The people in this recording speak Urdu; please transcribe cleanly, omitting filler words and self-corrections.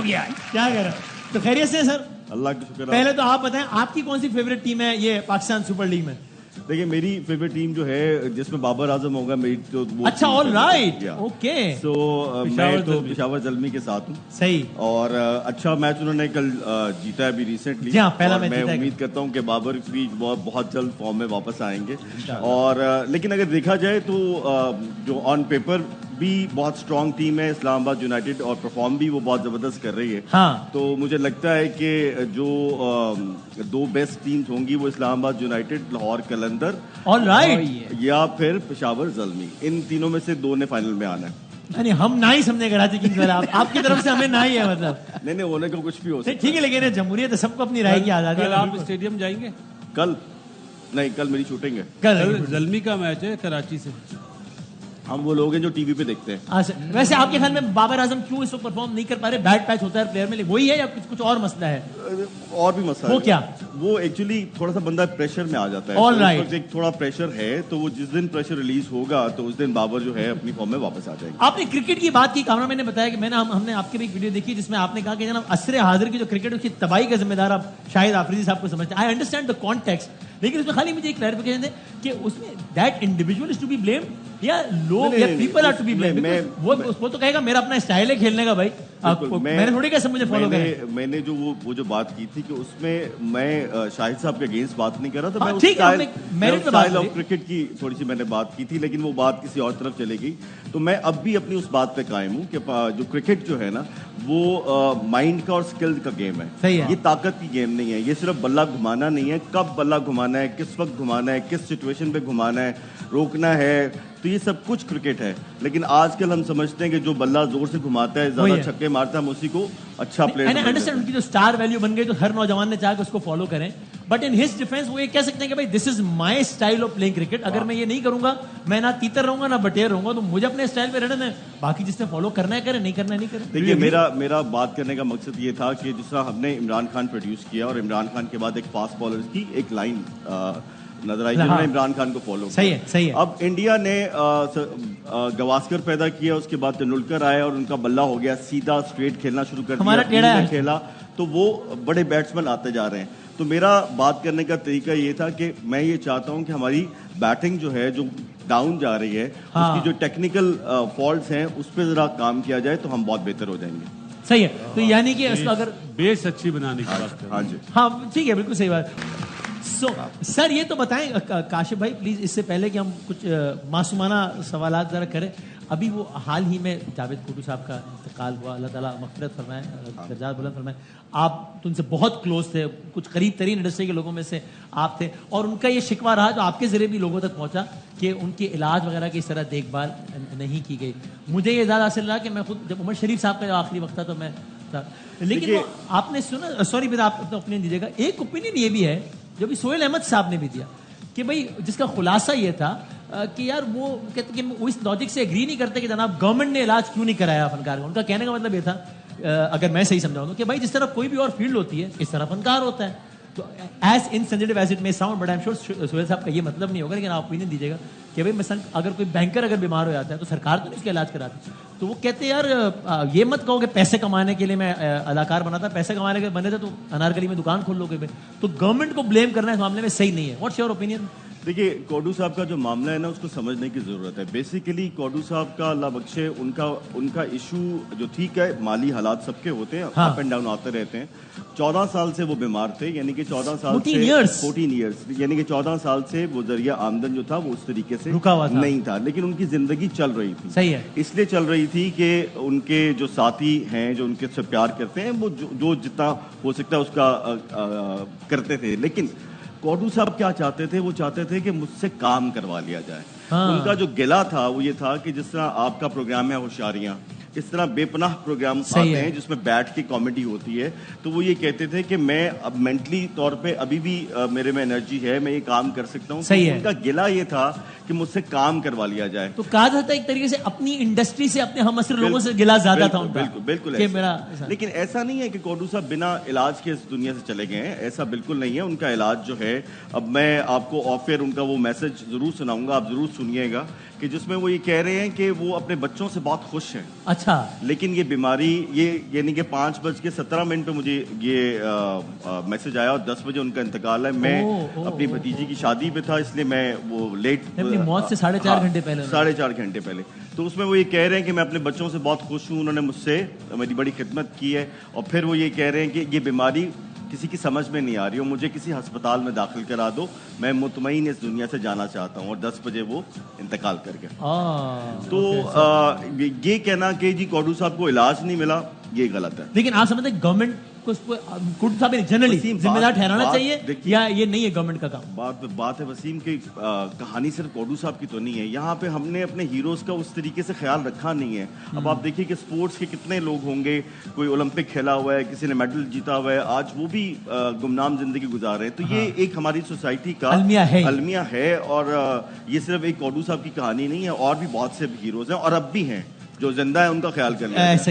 گیا. کیا کہہ رہا ہوں. تو خیریت سے سر؟ اللہ کا شکر. پہلے تو آپ بتائیں آپ کی کون سی فیوریٹ ٹیم ہے یہ پاکستان سپر لیگ میں؟ دیکھیے میری فیوریٹ ٹیم جو ہے جس میں بابر اعظم ہوگا میری تو اچھا آل رائٹ اوکے. سو میں تو پشاور زلمی کے ساتھ ہوں. صحیح. اور اچھا میچ انہوں نے کل جیتا ہے ابھی ریسنٹلی. میں امید کرتا ہوں کہ بابر بھی بہت جلد فارم میں واپس آئیں گے. اور لیکن اگر دیکھا جائے تو جو آن پیپر بھی بہت اسٹرانگ ٹیم ہے اسلام آباد یونائٹیڈ اور پرفارم بھی وہ بہت زبردست کر رہی ہے. تو مجھے لگتا ہے کہ جو دو بیسٹ ٹیمز ہوں گی وہ اسلام آباد یونائٹیڈ لاہور قلندر یا پھر پشاور زلمی, ان تینوں میں سے دو نے فائنل میں آنا ہے. یعنی ہم نہ ہی سمجھے کراچی کنگز والا آپ کی طرف سے ہمیں نہ ہی ہے مطلب نہیں ہونے کا کچھ بھی ہو سکتا ٹھیک ہے لیکن جمہوریت سب کو اپنی رائے کی آزادی ہے. آپ اسٹیڈیم جائیں گے کل؟ نہیں کل میری شوٹنگ ہے. کل زلمی کا میچ ہے کراچی سے. ہم وہ لوگ ہیں جو ٹی وی پہ دیکھتے ہیں. ویسے آپ کے خیال میں بابر اعظم کیوں اس وقت پرفارم نہیں کر پا رہے؟ بیڈ پیچ ہوتا ہے پلیئر میں وہی ہے یا کچھ اور مسئلہ ہے؟ اور بھی مسئلہ وہ کیا؟ وہ ایکچولی تھوڑا سا بندہ پریشر میں آ جاتا ہے. All right. ایک تھوڑا پریشر ہے تو وہ جس دن پریشر ریلیز ہوگا تو اس دن بابر جو ہے اپنی فارم میں واپس آ جائے گا. آپ نے کرکٹ کی بات کی, کامرا میں نے بتایا کہ میں نے ہم نے آپ کی بھی ایک ویڈیو دیکھی جس میں آپ نے کہا کہ جناب عصر حاضر کی جو کرکٹ اس کی تباہی کا ذمہ دار آپ شاہد آفریدی صاحب کو سمجھتے ہیں. آئی انڈرسٹینڈ دا کانٹیکسٹ, لیکن اس میں خالی مجھے ایک کلیریفیکیشن دے کہ اس میں that individual is to be blame یا لوگ یا people are to be blame. وہ تو کہے گا میرا اپنا اسٹائل ہے کھیلنے کا بھائی, میں نے تھوڑی کیسے مجھے فالو کریں. میں نے جو وہ جو بات کی تھی کہ اس میں میں شاہد صاحب کے اگینسٹ بات نہیں کر رہا تھا. میں اسٹائل آف کرکٹ کی تھوڑی سی میں نے بات کی تھی, لیکن وہ بات کسی اور طرف چلے گئی. تو میں اب بھی اپنی اس بات پہ قائم ہوں کہ جو کرکٹ جو ہے نا وہ مائنڈ کا اور اسکل کا گیم ہے. یہ طاقت کی گیم نہیں ہے. یہ صرف بلہ گھمانا نہیں ہے, کب بلہ گھمانا ہے, کس وقت گھمانا ہے, کس سچویشن پہ گھمانا ہے, روکنا ہے, تو یہ سب کچھ کرکٹ ہے. لیکن آج کل ہم سمجھتے ہیں کہ جو بلہ زور سے گھماتا ہے زیادہ چھکے مارتا ہے ہم اسی کو اچھا پلیئر. ان کی جو اسٹار ویلیو بن گئی تو ہر نوجوان نے چاہا کہ اس کو فالو کریں. بٹ ان ہز ڈیفینس وہ یہ کہہ سکتے ہیں کہ بھائی دس از مائی اسٹائل آف پلئنگ کرکٹ. اگر میں یہ نہیں کروں گا, میں نہ تیتر رہوں گا نہ بٹیر رہوں گا, تو مجھے اپنے اسٹائل پہ رہنا ہے. باقی جس نے فالو کرنا ہے کرے, نہیں کرنا ہے نہیں کرے. دیکھیے میرا بات کرنے کا مقصد یہ تھا کہ جس طرح ہم نے عمران خان پروڈیوس کیا اور عمران خان کے بعد ایک فاسٹ بالر کی ایک لائن نظر آئی جنہوں نے عمران خان کو فالو کیا. صحیح ہے. اب انڈیا نے گواسکر پیدا کیا, اس کے بعد تندولکر آئے اور ان کا بلہ ہو گیا سیدھا اسٹریٹ کھیلنا شروع کر دیا, کھیلا تو وہ بڑے بیٹسمین آتے جا رہے ہیں. تو میرا بات کرنے کا طریقہ یہ تھا کہ میں یہ چاہتا ہوں کہ ہماری بیٹنگ جو ہے جو ڈاؤن جا رہی ہے اس کی جو ٹیکنیکل فالٹس ہیں اس پہ ذرا کام کیا جائے تو ہم بہت بہتر ہو جائیں گے. صحیح ہے. تو یعنی کہ اگر بیس اچھی بنانے کی بات کریں. ہاں جی ہاں ٹھیک ہے بالکل صحیح بات. سر یہ تو بتائیں کاشف بھائی پلیز, اس سے پہلے کہ ہم کچھ معصومانہ سوالات ذرا کریں, ابھی وہ حال ہی میں جاوید کوٹو صاحب کا انتقال ہوا, اللہ تعالیٰ مغفرت فرمائے, درجات بلند فرمائے. آپ ان سے بہت کلوز تھے, کچھ قریب ترین انڈسٹری کے لوگوں میں سے آپ تھے, اور ان کا یہ شکوہ رہا جو آپ کے ذریعے بھی لوگوں تک پہنچا کہ ان کے علاج وغیرہ کی اس طرح دیکھ بھال نہیں کی گئی. مجھے یہ اعزاز حاصل رہا کہ میں خود جب عمر شریف صاحب کا جو آخری وقت تھا تو میں تھا, لیکن آپ نے سنا, سوری میرا آپ اوپینین دیجیے گا, ایک اوپینین یہ بھی ہے جو بھی سہیل احمد صاحب نے بھی دیا کہ بھائی جس کا خلاصہ یہ تھا کہ یار وہ کہتے کہ وہ اس لاجک سے ایگری نہیں کرتے کہ جناب گورنمنٹ نے علاج کیوں نہیں کرایا فنکار کا. ان کا کہنے کا مطلب یہ تھا, اگر میں صحیح سمجھاؤں کہ بھائی جس طرح کوئی بھی اور فیلڈ ہوتی ہے اس طرح فنکار ہوتا ہے. تو ایز انسینسٹیو ایز اٹ میں sound, but I am sure Sohail صاحب کا یہ مطلب نہیں ہوگا, لیکن آپ اوپینین دیجیے گا کہ بھائی مثلا اگر کوئی بینکر اگر بیمار ہو جاتا ہے تو سرکار تو نہیں اس کا علاج کراتی. تو وہ کہتے ہیں یار یہ مت کہو کہ پیسے کمانے کے لیے میں اداکار بنا تھا, پیسے کمانے کے بنے تھے تو انارکلی میں دکان کھول لو گے. تو گورنمنٹ کو بلیم کرنا اس معاملے میں صحیح نہیں ہے. What's your opinion? دیکھیے کوڈو صاحب کا جو معاملہ ہے نا اس کو سمجھنے کی ضرورت ہے. بیسیکلی کوڈو صاحب کا اللہ بخشے ان کا ایشو جو ٹھیک ہے مالی حالات سب کے ہوتے ہیں, اپ اینڈ ڈاؤن آتے رہتے ہیں. 14 سال سے وہ بیمار تھے, یعنی کہ 14 سال سے 14 ایئرس یعنی کہ 14 سال سے وہ ذریعہ آمدن جو تھا وہ اس طریقے سے نہیں تھا, لیکن ان کی زندگی چل رہی تھی. صحیح ہے. اس لیے چل رہی تھی کہ ان کے جو ساتھی ہیں جو ان کے سے پیار کرتے ہیں وہ جو جتنا ہو سکتا ہے اس کا کرتے تھے. لیکن کوڈو صاحب کیا چاہتے تھے, وہ چاہتے تھے کہ مجھ سے کام کروا لیا جائے. ان کا جو گلا تھا وہ یہ تھا کہ جس طرح آپ کا پروگرام ہے ہوشیاریاں, اس طرح بے پناہ پروگرام آتے ہیں جس میں بیٹھ کے کامیڈی ہوتی ہے, تو وہ یہ کہتے تھے کہ میں اب مینٹلی طور پہ ابھی بھی میرے میں انرجی ہے, میں یہ کام کر سکتا ہوں. ان کا گلا یہ تھا کہ مجھ سے کام کروا لیا جائے. تو کہا جاتا ہے ایک طریقے سے اپنی انڈسٹری سے اپنے ہم عصر لوگوں سے گلا زیادہ تھا ان کا. بالکل. لیکن ایسا نہیں ہے کہ کوڈو صاحب بنا علاج کے اس دنیا سے چلے گئے ہیں, ایسا بالکل نہیں ہے. ان کا علاج جو ہے, اب میں آپ کو آف ایئر ان کا وہ میسج ضرور سناؤں گا, آپ ضرور سنیے گا کہ جس میں وہ یہ کہہ رہے ہیں کہ وہ اپنے بچوں سے بہت خوش ہیں. اچھا. لیکن یہ بیماری یہ یعنی کہ 5:17 پہ مجھے یہ میسج آیا اور 10 بجے ان کا انتقال ہے. میں اپنی بھتیجی کی شادی پہ تھا اس لیے میں وہ لیٹ اپنی موت سے 4.5 گھنٹے پہلے 4.5 گھنٹے پہلے. تو اس میں وہ یہ کہہ رہے ہیں کہ میں اپنے بچوں سے بہت خوش ہوں, انہوں نے مجھ سے میری بڑی خدمت کی ہے. اور پھر وہ یہ کہہ رہے ہیں کہ یہ بیماری کسی کی سمجھ میں نہیں آ رہی ہو, مجھے کسی ہسپتال میں داخل کرا دو, میں مطمئن اس دنیا سے جانا چاہتا ہوں. اور 10 بجے وہ انتقال کر گئے. تو یہ کہنا کہ جی کوڈو صاحب کو علاج نہیں ملا, یہ غلط ہے. لیکن آپ سمجھتے ہیں گورنمنٹ کو اس کوڈو صاحب جنرلی ذمہ دار ٹھہرانا چاہیے یا یہ نہیں ہے گورنمنٹ کا کام؟ بات ہے وسیم کی کہانی صرف کوڈو صاحب کی تو نہیں ہے. یہاں پہ ہم نے اپنے ہیروز کا اس طریقے سے خیال رکھا نہیں ہے. اب آپ دیکھیے کہ سپورٹس کے کتنے لوگ ہوں گے, کوئی اولمپک کھیلا ہوا ہے, کسی نے میڈل جیتا ہوا ہے, آج وہ بھی گمنام زندگی گزار رہے ہیں. تو یہ ایک ہماری سوسائٹی کا المیہ ہے. اور یہ صرف ایک کوڈو صاحب کی کہانی نہیں ہے, اور بھی بہت سے ہیروز ہیں اور اب بھی ہیں جو زندہ ہیں, ان کا خیال کرنا ہے.